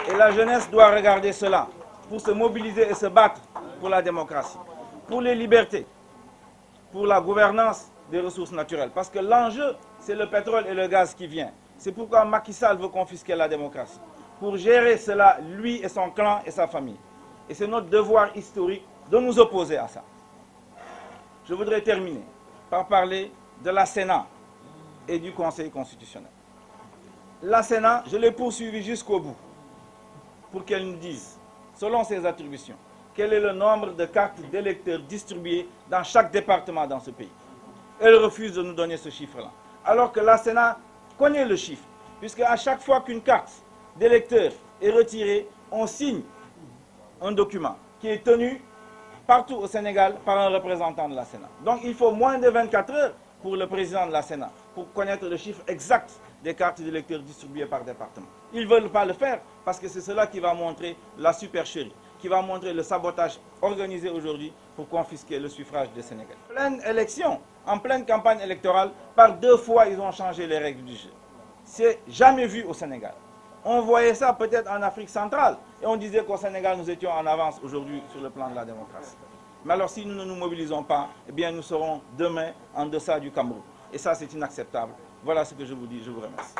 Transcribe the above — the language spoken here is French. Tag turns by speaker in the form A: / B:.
A: Et la jeunesse doit regarder cela pour se mobiliser et se battre pour la démocratie, pour les libertés, pour la gouvernance des ressources naturelles. Parce que l'enjeu, c'est le pétrole et le gaz qui vient. C'est pourquoi Macky Sall veut confisquer la démocratie. Pour gérer cela, lui et son clan et sa famille. Et c'est notre devoir historique de nous opposer à ça. Je voudrais terminer par parler de la Sénat et du Conseil constitutionnel. La Sénat, je l'ai poursuivi jusqu'au bout pour qu'elle nous dise, selon ses attributions, quel est le nombre de cartes d'électeurs distribuées dans chaque département dans ce pays. Elle refuse de nous donner ce chiffre-là. Alors que la Sénat connaît le chiffre, puisque à chaque fois qu'une carte d'électeur est retirée, on signe un document qui est tenu partout au Sénégal par un représentant de la Sénat. Donc il faut moins de 24 heures pour le président de la Sénat pour connaître le chiffre exact des cartes d'électeurs distribuées par département. Ils ne veulent pas le faire parce que c'est cela qui va montrer la supercherie, qui va montrer le sabotage organisé aujourd'hui pour confisquer le suffrage des Sénégalais. En pleine élection, en pleine campagne électorale, par 2 fois ils ont changé les règles du jeu. C'est jamais vu au Sénégal. On voyait ça peut-être en Afrique centrale et on disait qu'au Sénégal nous étions en avance aujourd'hui sur le plan de la démocratie. Mais alors si nous ne nous mobilisons pas, eh bien nous serons demain en deçà du Cameroun. Et ça c'est inacceptable. Voilà ce que je vous dis, je vous remercie.